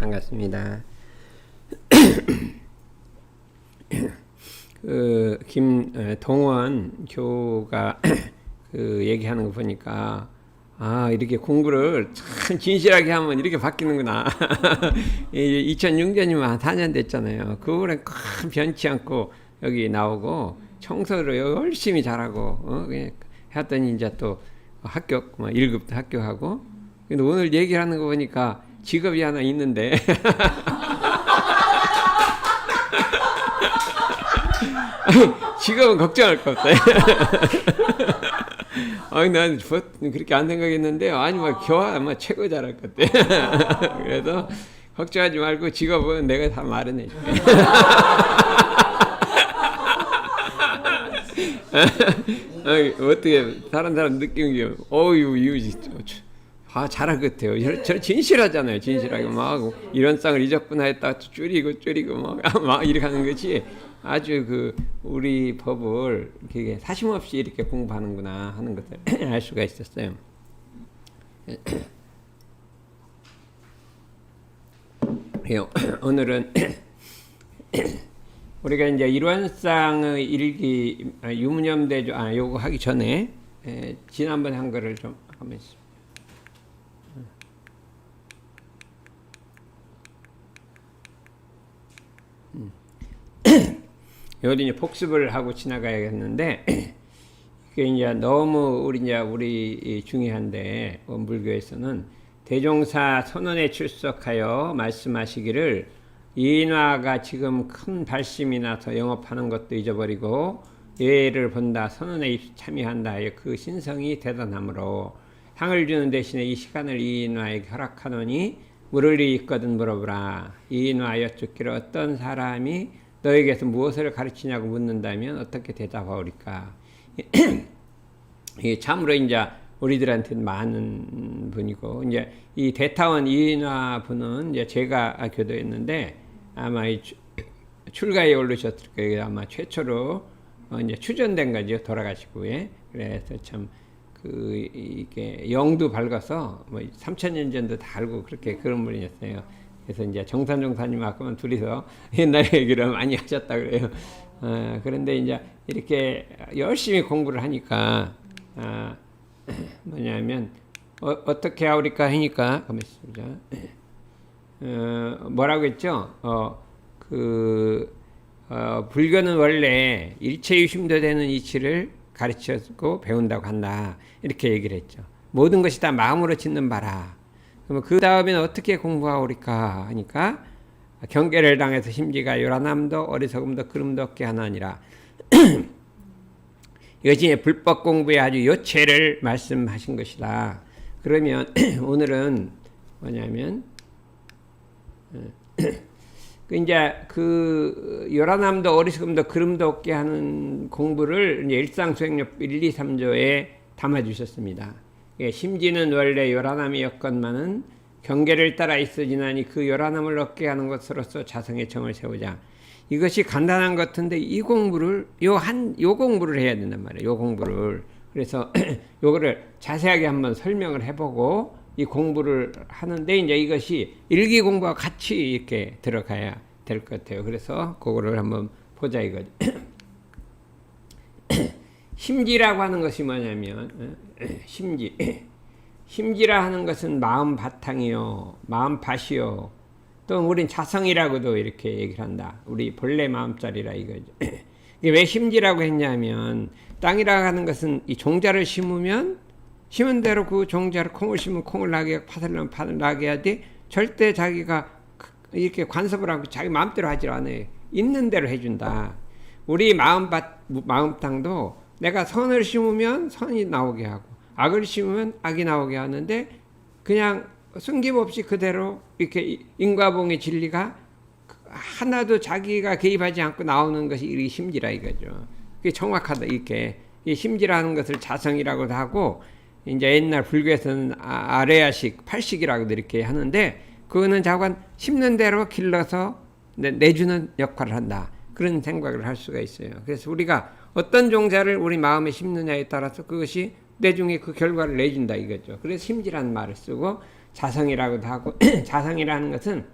반갑습니다. 김동원 교가 얘기하는 거 보니까 이렇게 공부를 참 진실하게 하면 이렇게 바뀌는구나. 2006년이면 한 4년 됐잖아요. 그 후에 큰 변치 않고 여기 나오고 청소를 열심히 잘하고 했더니 이제 또 합격, 1급도 합격하고. 근데 오늘 얘기하는 거 보니까 직업이 하나 있는데 직업은 걱정할 거 없다. 난 그렇게 안 생각했는데, 교화 최고 잘할 것 같아. 그래서 걱정하지 말고 직업은 내가 다 마련해 줄게. 어떻게 다른 사람 느끼는 게, 잘할 것 같아요. 저 진실하잖아요. 진실하게 이런 쌍을 잊었구나 했다 줄이고 이렇게 하는 거지. 아주 우리 법을 이렇게 사심없이 이렇게 공부하는구나 하는 것을 알 수가 있었어요. 오늘은 우리가 이제 일원상의 일기 유무념대조 요거 하기 전에 지난번에 한 거를 좀 하면 있습니다. 여기 이제 복습을 하고 지나가야겠는데, 이게 이제 너무 우리 중요한데, 원불교에서는 대종사 선언에 출석하여 말씀하시기를 인화가 지금 큰 발심이 나서 영업하는 것도 잊어버리고 예를 본다, 선언에 참여한다 하여 그 신성이 대단하므로 상을 주는 대신에 이 시간을 이인화에게 허락하노니 물을 리 있거든 물어보라. 이인화 여쭙기를 어떤 사람이 너에게서 무엇을 가르치냐고 묻는다면 어떻게 대답하오리까? 참으로 이제 우리들한테 많은 분이고, 이제 이 대타원 이인화 분은 이제 제가 교도했는데 아마 출가에 오르셨을 거예요. 아마 최초로 이제 추전된 거죠. 돌아가시고. 그래서 참 이게 영도 밝아서 3000년 전도 다 알고 그런 분이었어요. 그래서 이제 정산종사님하고는 둘이서 옛날 얘기를 많이 하셨다 그래요. 그런데 이제 이렇게 열심히 공부를 하니까 뭐냐면 어떻게 하오리까 하니까 가만있습니다. 뭐라고 했죠? 불교는 원래 일체유심도 되는 이치를 가르치고 배운다고 한다. 이렇게 얘기를 했죠. 모든 것이 다 마음으로 짓는 바라. 그럼 그 다음에는 어떻게 공부하오리까 하니까 경계를 당해서 심지가 요란함도 어리석음도 그름도 없게 하나니라. 이것이 불법 공부의 아주 요체를 말씀하신 것이다. 그러면 오늘은 뭐냐면 이제 요란함도 어리석음도 그름도 없게 하는 공부를 이제 일상수행력 1, 2, 3조에 담아주셨습니다. 심지는 원래 요란함이었건만은 경계를 따라 있어지나니 그 요란함을 얻게 하는 것으로서 자성의 정을 세우자. 이것이 간단한 것 같은데 이 공부를 요 공부를 해야 된단 말이에요. 요 공부를. 그래서 요거를 자세하게 한번 설명을 해보고 이 공부를 하는데 이제 이것이 일기 공부와 같이 이렇게 들어가야 될 것 같아요. 그래서 그거를 한번 보자 이거죠. 심지라고 하는 것이 뭐냐면 심지라 하는 것은 마음 바탕이요, 마음 밭이요. 또 우린 자성이라고도 이렇게 얘기를 한다. 우리 본래 마음자리라 이거죠. 왜 심지라고 했냐면 땅이라고 하는 것은 이 종자를 심으면 심은 대로 그 종자를 콩을 심으면 콩을 나게 하고 팥을 넣으면 팥을 나게 하되 절대 자기가 이렇게 관섭을 하고 자기 마음대로 하지 않아요. 있는 대로 해준다. 우리 마음 땅도 내가 선을 심으면 선이 나오게 하고 악을 심으면 악이 나오게 하는데 그냥 숨김없이 그대로 이렇게 인과봉의 진리가 하나도 자기가 개입하지 않고 나오는 것이 이 심지라 이거죠. 그게 정확하다. 이렇게 이 심지라는 것을 자성이라고도 하고 이제 옛날 불교에서는 아레아식, 팔식이라고도 이렇게 하는데 그거는 자관 심는 대로 길러서 내주는 역할을 한다. 그런 생각을 할 수가 있어요. 그래서 우리가 어떤 종자를 우리 마음에 심느냐에 따라서 그것이 내중에 그 결과를 내준다 이거죠. 그래서 심지라는 말을 쓰고 자성이라고도 하고 자성이라는 것은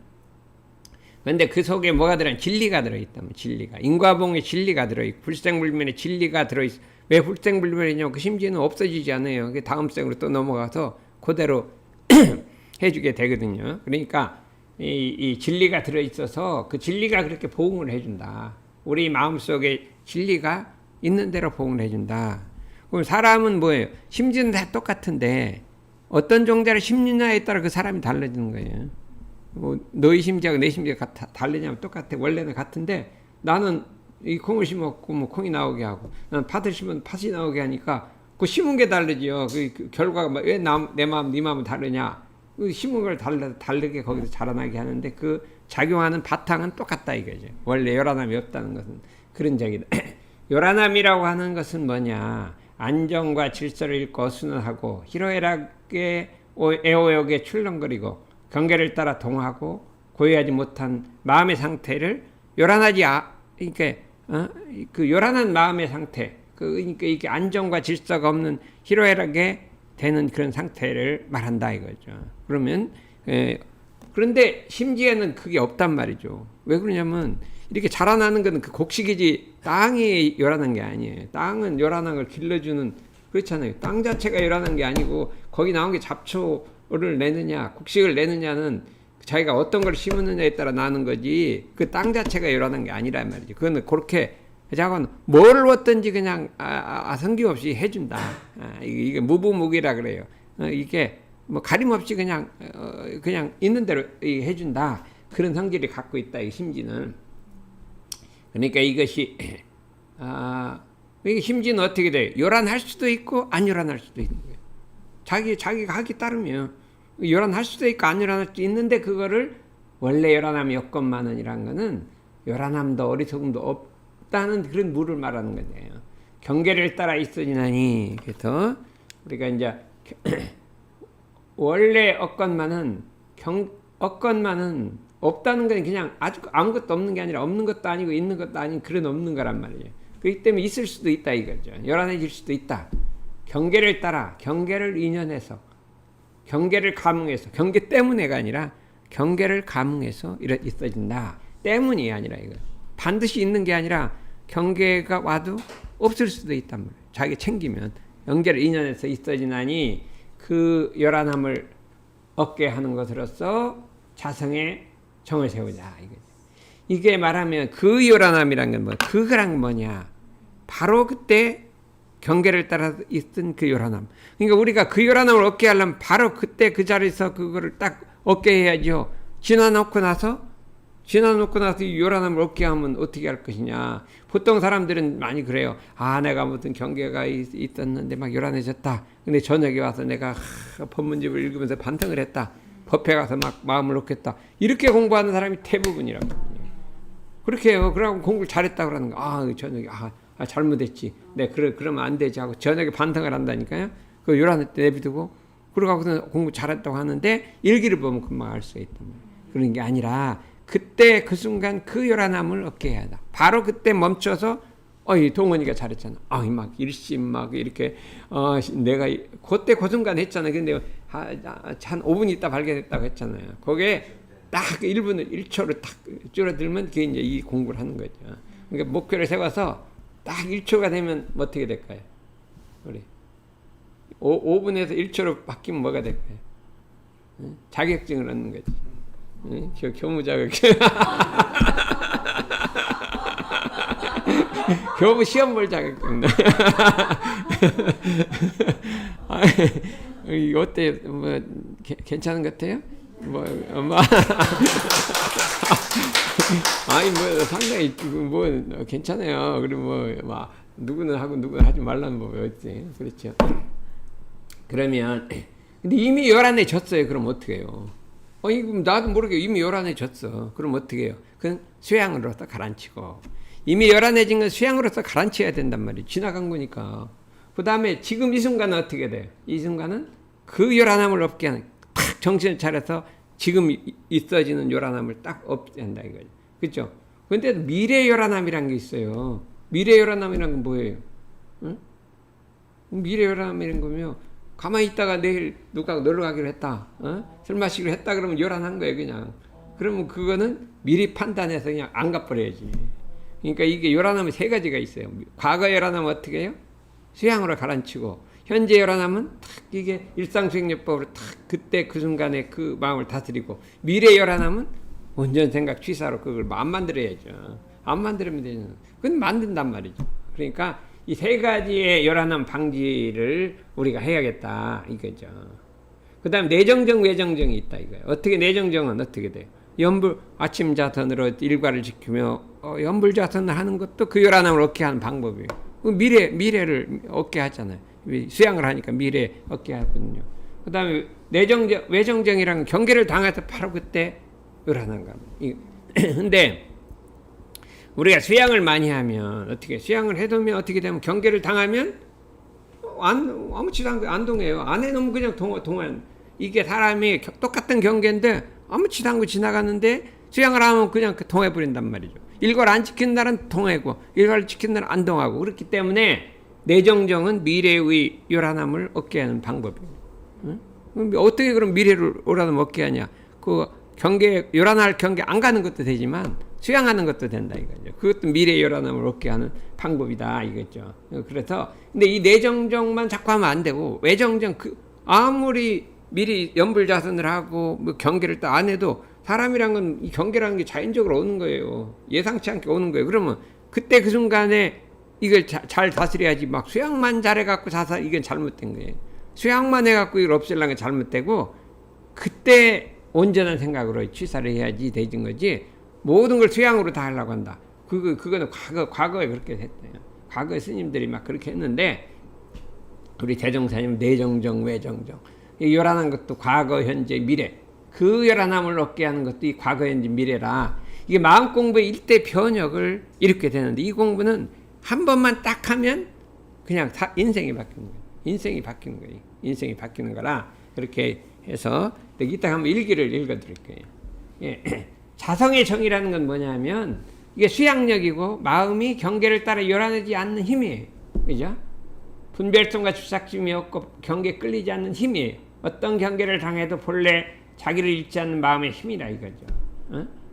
근데 그 속에 뭐가 들어있는? 진리가 들어있다면 진리가. 인과봉에 진리가 들어있고 불생불면에 진리가 들어있어. 왜 불생불면이냐면 그 심지는 없어지지 않아요. 그 다음 생으로 또 넘어가서 그대로 해주게 되거든요. 그러니까 이 진리가 들어있어서 그 진리가 그렇게 보응을 해준다. 우리 마음속에 진리가 있는 대로 보응을 해준다. 그럼 사람은 뭐예요? 심지는 다 똑같은데 어떤 종자를 심느냐에 따라 그 사람이 달라지는 거예요. 뭐 너희 심지하고 내 심지가 다르냐면 똑같아. 원래는 같은데 나는 이 콩을 심었고 뭐 콩이 나오게 하고 나는 팥을 심으면 팥이 나오게 하니까 그 심은 게 다르지요. 그 결과가 왜 내 마음 네 마음은 다르냐? 그 심은 걸 다르게 거기서 자라나게 하는데 그 작용하는 바탕은 똑같다 이거죠. 원래 요란함이 없다는 것은 그런 적이다. 요란함이라고 하는 것은 뭐냐? 안정과 질서를 잃고 순환하고 희로애락의 애호욕에 출렁거리고 경계를 따라 동하고 고요하지 못한 마음의 상태를 그러니까 그 요란한 마음의 상태, 그러니까 이게 안정과 질서가 없는 희로애락에 되는 그런 상태를 말한다 이거죠. 그러면 그런데 심지에는 그게 없단 말이죠. 왜 그러냐면 이렇게 자라나는 것은 그 곡식이지 땅이 요란한 게 아니에요. 땅은 요란한 걸 길러주는 그렇잖아요. 땅 자체가 요란한 게 아니고 거기 나온 게 잡초를 내느냐 곡식을 내느냐는 자기가 어떤 걸 심었느냐에 따라 나는 거지 그 땅 자체가 요란한 게 아니란 말이죠. 그거는 그렇게 자건 뭘 얻든지 그냥 성김없이 해준다. 이게 무부무기라 그래요. 이게 뭐 가림없이 그냥 있는 대로 해준다. 그런 성질을 갖고 있다. 이 심지는. 그러니까 이것이 이게 심지는 어떻게 돼요? 요란할 수도 있고 안 요란할 수도 있는 거예요. 자기가 하기 따르면 요란할 수도 있고 안 요란할 수도 있는데 그거를 원래 요란함이 없건만은이란 거는 요란함도 어리석음도 없다는 그런 물을 말하는 거예요. 경계를 따라 있어지나니. 그래서 우리가 이제 원래 없건만은 없다는 건 그냥 아무것도 없는 게 아니라 없는 것도 아니고 있는 것도 아닌 그런 없는 거란 말이에요. 그렇기 때문에 있을 수도 있다 이거죠. 요란해질 수도 있다. 경계를 따라 경계를 인연해서 경계를 감응해서 경계 때문에가 아니라 경계를 감응해서 있어진다. 때문이 아니라 이거. 반드시 있는 게 아니라 경계가 와도 없을 수도 있단 말이에요. 자기 챙기면 경계를 인연해서 있어지나니 그 요란함을 얻게 하는 것으로서 자성의 정을 세우자. 이게 말하면 그 요란함이란 건 뭐, 그거란 뭐냐. 바로 그때 경계를 따라 있던 그 요란함. 그러니까 우리가 그 요란함을 얻게 하려면 바로 그때 그 자리에서 그거를 딱 얻게 해야죠. 지나놓고 나서 이 요란함을 얻게 하면 어떻게 할 것이냐. 보통 사람들은 많이 그래요. 내가 무슨 경계가 있었는데 막 요란해졌다. 근데 저녁에 와서 내가 법문집을 읽으면서 반성을 했다. 법회 가서 막 마음을 놓겠다. 이렇게 공부하는 사람이 대부분이라고. 그렇게 해요. 그러고 공부를 잘했다 그러는 거. 저녁에 잘못했지. 네, 그러면 안 되지 하고 저녁에 반성을 한다니까요. 그 요란할 때 내비두고 그러고서 공부 잘했다고 하는데 일기를 보면 금방 알 수가 있단 말이에요. 그런 게 아니라 그때 그 순간 그 요란함을 얻게 해야 한다. 바로 그때 멈춰서 이 동원이가 잘했잖아. 막 일심 막 이렇게 내가 그때 그 순간 했잖아. 근데 한 5분 있다 발견했다고 했잖아요. 거기에 딱 1분을 1초를 딱 줄어들면 그게 이제 이 공부를 하는 거죠. 그러니까 목표를 세워서 딱 1초가 되면 어떻게 될까요? 우리 5분에서 1초로 바뀌면 뭐가 될까요? 자격증을 얻는 거지. 교무 자격증. 교무 시험 볼 자격증. 어때? 뭐 괜찮은 것 같아요? 상당히 괜찮아요. 그리고 누구는 하고 누구는 하지 말라는 법이 어딨지? 그렇죠. 그러면 근데 이미 요란해졌어요. 그럼 어떻게 해요? 나도 모르게 이미 요란해졌어. 그럼 어떻게 해요? 그건 수양으로서 가라앉히고. 이미 요란해진 건 수양으로서 가라앉혀야 된단 말이에요. 지나간 거니까. 그 다음에 지금 이 순간은 어떻게 돼요? 이 순간은 그 요란함을 없게 하는, 탁 정신을 차려서 지금 있어지는 요란함을 딱 없게 한다 이거죠. 그렇죠? 근데 미래 요란함이란 게 있어요. 미래 요란함이란 건 뭐예요? 응? 미래 요란함이란 거면 가만히 있다가 내일 누가 놀러 가기로 했다. 술 마시기로 했다 그러면 요란한 거예요. 그냥 그러면 그거는 미리 판단해서 그냥 안 갚아야지. 그러니까 이게 요란함이 세 가지가 있어요. 과거 요란함은 어떻게 해요? 수양으로 가라앉히고, 현재 요란함은 탁 이게 일상수행요법으로 탁 그때 그 순간에 그 마음을 다스리고, 미래 요란함은 온전 생각 취사로 그걸 안 만들어야죠. 안 만들면 되죠. 그건 만든단 말이죠. 그러니까 이 세 가지의 요란함 방지를 우리가 해야겠다 이거죠. 그 다음 내정정 외정정이 있다 이거예요. 어떻게 내정정은 어떻게 돼요? 연불 아침 자선으로 일과를 지키며 연불 자선을 하는 것도 그 요란함을 얻게 하는 방법이에요. 미래를 얻게 하잖아요. 수양을 하니까 미래 얻게 하거든요. 그 다음에 내정정 외정정이랑 경계를 당해서 바로 그때 요란한 겁니다. 근데 우리가 수양을 많이 하면 어떻게 수양을 해두면 어떻게 되면 경계를 당하면 아무치도 안 동해요. 안 해놓으면 그냥 동한. 이게 사람이 똑같은 경계인데 아무치도 않고 지나가는데 수양을 하면 그냥 동해버린단 말이죠. 일과를 안 지키는 날은 동해고 일과를 지키는 날은 안 동하고. 그렇기 때문에 내정정은 미래의 요란함을 얻게 하는 방법이에요. 응? 어떻게 그럼 미래를 요란함을 얻게 하냐? 그 경계 요란할 경계 안 가는 것도 되지만 수양하는 것도 된다 이거죠. 그것도 미래 요란함을 얻게 하는 방법이다 이거죠. 그래서 근데 이 내정정만 자꾸 하면 안 되고 외정정 아무리 미리 연불자선을 하고 뭐 경계를 딱 안 해도 사람이란 건 이 경계라는 게 자연적으로 오는 거예요. 예상치 않게 오는 거예요. 그러면 그때 그 순간에 이걸 잘 다스려야지. 막 수양만 잘해갖고 자살 이건 잘못된 거예요. 수양만 해갖고 이걸 없애려는 게 잘못되고 그때 온전한 생각으로 취사를 해야지 되는 거지. 모든 걸 수양으로 다 하려고 한다. 그거는 과거에 그렇게 했대요. 과거에 스님들이 막 그렇게 했는데 우리 대종사님 내정정 외정정 요란한 것도 과거 현재 미래 그 요란함을 얻게 하는 것도 이 과거 현재 미래라. 이게 마음 공부의 일대 변혁을 일으키게 되는데 이 공부는 한 번만 딱 하면 그냥 인생이 바뀌는 거예요. 인생이 바뀌는 거예요. 인생이 바뀌는 거라 그렇게 해서 이따 한번 일기를 읽어드릴 거예요. 예. 자성의 정이라는 건 뭐냐면 이게 수양력이고 마음이 경계를 따라 요란하지 않는 힘이에요. 그죠? 분별성과 주착심이 없고 경계에 끌리지 않는 힘이에요. 어떤 경계를 당해도 본래 자기를 잃지 않는 마음의 힘이라 이거죠.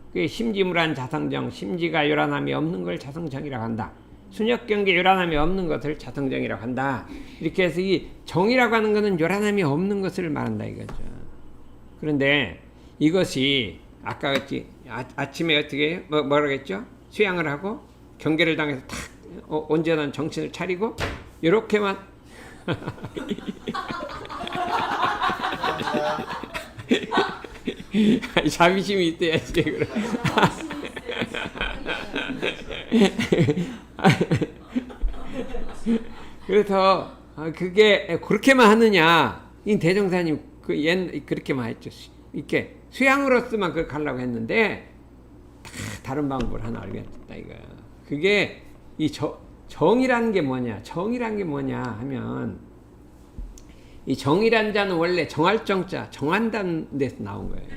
그게 심지무란 자성정, 심지가 요란함이 없는 걸 자성정이라고 한다. 순역경계 요란함이 없는 것을 자성정이라고 한다. 이렇게 해서 이 정이라고 하는 것은 요란함이 없는 것을 말한다 이거죠. 그런데 이것이 아까 같이 아침에 어떻게 해요? 뭐라고 했죠? 수양을 하고 경계를 당해서 탁 온전한 정신을 차리고 이렇게만 자비심이 있어야지. 그래서 그게 그렇게만 하느냐? 이 대종사님 그렇게만 했죠. 이렇게 수양으로서만 그걸 가려고 했는데 다른 방법을 하나 알겠다 이거야. 그게 이 정이라는 게 뭐냐? 정이라는 게 뭐냐 하면 이 정이라는 자는 원래 정할 정자, 정한다는 데서 나온 거예요.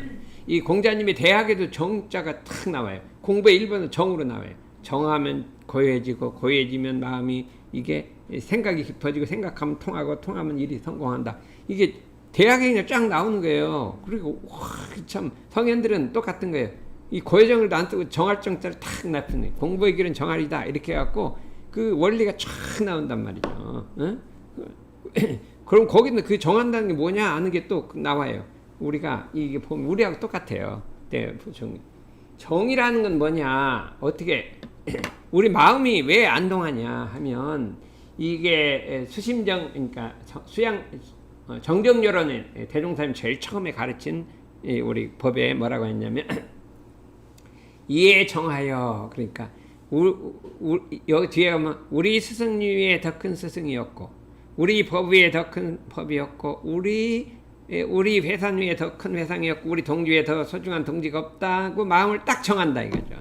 이 공자님의 대학에도 정자가 탁 나와요. 공부의 1번은 정으로 나와요. 정하면 고요해지고 고요해지면 마음이 이게 생각이 깊어지고 생각하면 통하고 통하면 일이 성공한다. 이게 대학에 그냥 쫙 나오는 거예요. 그리고 참 성현들은 똑같은 거예요. 이 고요정을 안 쓰고 정할 정자를 탁 납히네. 공부의 길은 정할이다 이렇게 해갖고 그 원리가 쫙 나온단 말이죠. 응? 그럼 거기는 그 정한다는 게 뭐냐 하는 게 또 나와요. 우리가 이게 보면 우리하고 똑같아요. 네, 정이라는 건 뭐냐? 어떻게 우리 마음이 왜 안 동하냐 하면 이게 수심정 그러니까 수양 정정요론의 대종사님 제일 처음에 가르친 우리 법에 뭐라고 했냐면 이에 정하여 그러니까 여기 뒤에 가면 우리 스승 위에 더 큰 스승이었고 우리 법 위에 더 큰 법이었고 우리 회산 위에 더 큰 회상이었고 우리 동지 위에 더 소중한 동지가 없다고 마음을 딱 정한다 이거죠.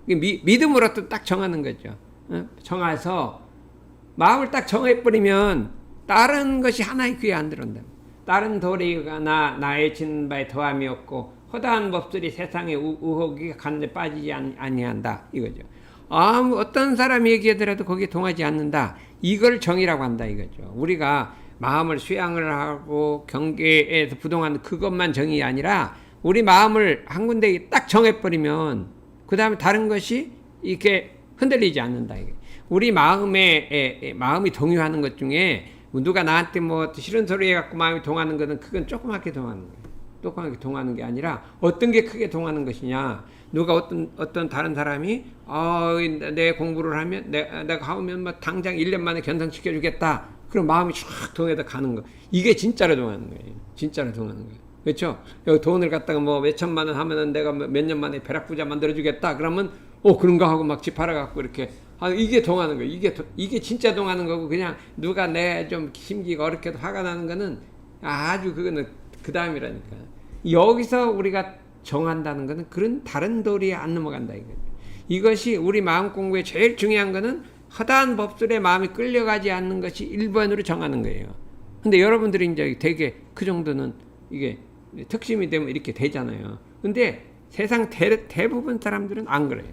믿음으로 또 딱 정하는 거죠. 정해서 마음을 딱 정해버리면 다른 것이 하나의 귀에 안 들어온다. 다른 도리가 나의 지는 바에 더함이 없고 허다한 법들이 세상의 우혹이 간데 빠지지 아니한다 이거죠. 어떤 사람이 얘기하더라도 거기에 동하지 않는다. 이걸 정이라고 한다 이거죠. 우리가 마음을 수양을 하고 경계에서 부동하는 그것만 정이 아니라 우리 마음을 한 군데 딱 정해버리면 그 다음에 다른 것이 이렇게 흔들리지 않는다. 이게. 우리 마음이 동요하는 것 중에 누가 나한테 뭐 싫은 소리 해갖고 마음이 동하는 것은 그건 조그맣게 동하는 거예요. 조그맣게 동하는 게 아니라 어떤 게 크게 동하는 것이냐. 누가 어떤 다른 사람이 내 공부를 하면 내가 하면 뭐 당장 1년 만에 견성시켜주겠다. 그럼 마음이 쫙 동해서 가는 거. 이게 진짜로 동하는 거예요. 진짜로 동하는 거예요. 그렇죠? 여기 돈을 갖다가 뭐 몇천만 원 하면은 내가 몇 년 만에 벼락부자 만들어주겠다. 그러면 그런가 하고 막 집 팔아갖고 이렇게 이게 동하는 거예요. 이게 진짜 동하는 거고 그냥 누가 내 좀 심기가 어렵게도 화가 나는 거는 아주 그거는 그 다음이라니까. 여기서 우리가 정한다는 거는 그런 다른 도리에 안 넘어간다 이거죠. 이것이 우리 마음 공부에 제일 중요한 거는 허다한 법술에 마음이 끌려가지 않는 것이 1번으로 정하는 거예요. 근데 여러분들이 이제 되게 그 정도는 이게 특심이 되면 이렇게 되잖아요. 근데 세상 대부분 사람들은 안 그래요.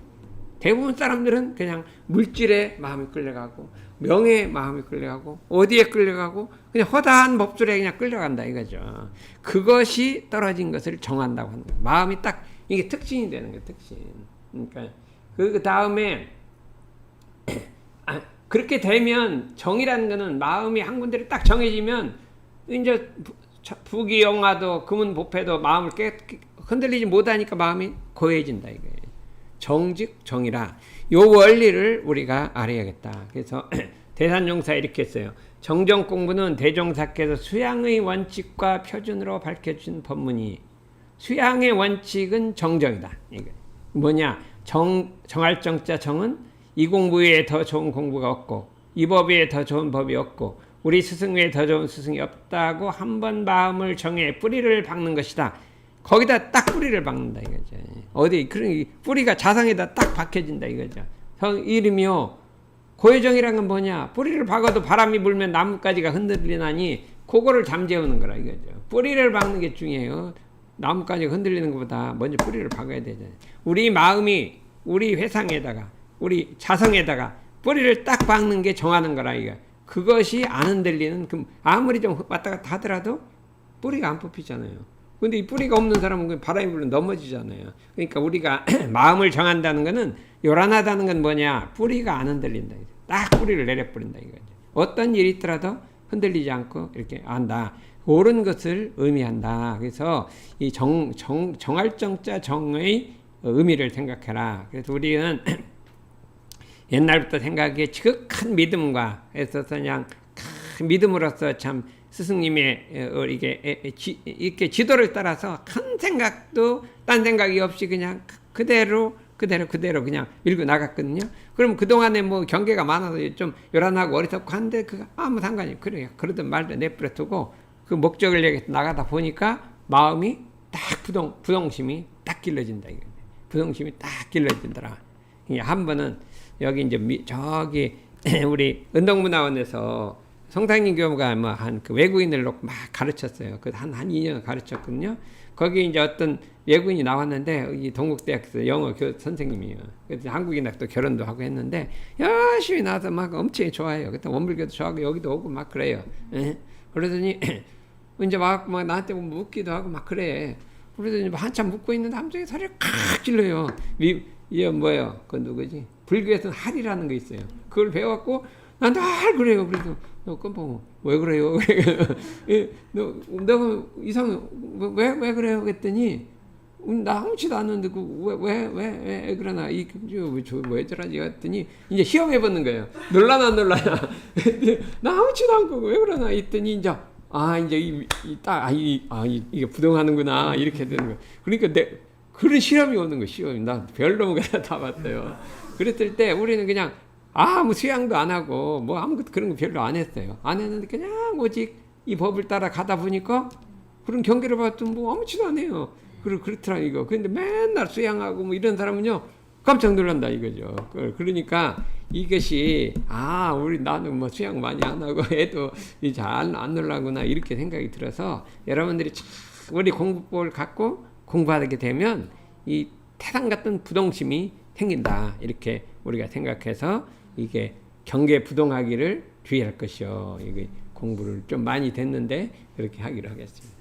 대부분 사람들은 그냥 물질에 마음이 끌려가고 명예에 마음이 끌려가고 어디에 끌려가고 그냥 허다한 법술에 그냥 끌려간다 이거죠. 그것이 떨어진 것을 정한다고 하는 거예요. 마음이 딱 이게 특징이 되는 거예요. 특징. 그러니까 그 다음에 그렇게 되면 정이라는 거는 마음이 한 군데로 딱 정해지면 이제 부귀영화도 금은보패도 마음을 흔들리지 못하니까 마음이 고해진다 이거예요. 정즉 정이라. 요 원리를 우리가 알아야겠다. 그래서 대산용사 이렇게 했어요. 정정 공부는 대종사께서 수양의 원칙과 표준으로 밝혀준 법문이 수양의 원칙은 정정이다. 이게 뭐냐? 정할 정자 정은 이 공부 외에 더 좋은 공부가 없고 이 법 외에 더 좋은 법이 없고 우리 스승 외에 더 좋은 스승이 없다고 한번 마음을 정해 뿌리를 박는 것이다. 거기다 딱 뿌리를 박는다 이거죠. 어디 그런 뿌리가 자상에다 딱 박혀진다 이거죠. 이름이요. 고해정이란 건 뭐냐? 뿌리를 박아도 바람이 불면 나뭇가지가 흔들리나니 그거를 잠재우는 거라 이거죠. 뿌리를 박는 게 중요해요. 나뭇가지가 흔들리는 것보다 먼저 뿌리를 박아야 되잖아요. 우리 마음이 우리 회상에다가 우리 자성에다가 뿌리를 딱 박는 게 정하는 거라 이거. 그것이 안 흔들리는 아무리 좀 왔다 갔다 하더라도 뿌리가 안 뽑히잖아요. 근데 이 뿌리가 없는 사람은 바람이 불면 넘어지잖아요. 그러니까 우리가 마음을 정한다는 거는 요란하다는 건 뭐냐? 뿌리가 안 흔들린다. 딱 뿌리를 내려버린다 이거죠. 어떤 일이 있더라도 흔들리지 않고 이렇게 안다. 옳은 것을 의미한다. 그래서 이 정할 정자 정의 의미를 생각해라. 그래서 우리는 옛날부터 생각하기에 지극한 믿음과 해서 그냥 큰 믿음으로써 참 스승님의 이렇게 지도를 따라서 큰 생각도 딴 생각이 없이 그냥 그대로 그냥 밀고 나갔거든요. 그럼 그동안에 뭐 경계가 많아서 좀 요란하고 어리석고 한데 그거 아무 상관이 그래요. 그러든 말든 내버려 두고 그 목적을 얘기해서 나가다 보니까 마음이 딱 부동심이 딱 길러진다 이거. 부동심이 딱 길러진더라. 한 번은 여기 이제 저기 우리 운동문화원에서 성상인 교무가 뭐 한 그 외국인을 놓고 막 가르쳤어요. 그 한 2년 가르쳤거든요. 거기 이제 어떤 외국인이 나왔는데 이 동국대학에서 영어 선생님이에요. 그래서 한국인하고 또 결혼도 하고 했는데 열심히 나와서 막 엄청 좋아해요. 그때 원불교도 좋아하고 여기도 오고 막 그래요. 그러더니 이제 막 나한테 뭐 묻기도 하고 막 그래. 그러더니 한참 묻고 있는데 함정에 소리를 칵 질러요. 이게 뭐예요? 그 누구지? 불교에서는 할이라는 게 있어요. 그걸 배워갖고 나한테 그래요. 그래서 너 끔뽕 왜 그래요? 너가 이상해. 왜 그래요? 그랬더니 나 아무치도 않는데 왜 그러나 왜 저러지? 했더니 이제 시험해 보는 거예요. 놀라나 나 아무치도 않고 왜 그러나 했더니 이제 이게 부동하는구나 이렇게 되는 거예요. 그러니까 그런 시험이 오는 거예요. 시험이 나 별로 다 봤어요. 그랬을 때 우리는 그냥 아무 수양도 안 하고 뭐 아무것도 그런 거 별로 안 했어요. 안 했는데 그냥 오직 이 법을 따라 가다 보니까 그런 경계를 봤더니 뭐 아무치도 안 해요. 그렇더라 이거. 근데 맨날 수양하고 뭐 이런 사람은요 깜짝 놀란다 이거죠. 그러니까 이것이 나는 뭐 수양 많이 안 하고 애도 이제 안 놀라구나 이렇게 생각이 들어서 여러분들이 우리 공부법을 갖고 공부하게 되면 이 태산 같은 부동심이 생긴다 이렇게 우리가 생각해서 이게 경계 부동하기를 주의할 것이요. 이게 공부를 좀 많이 됐는데 그렇게 하기로 하겠습니다.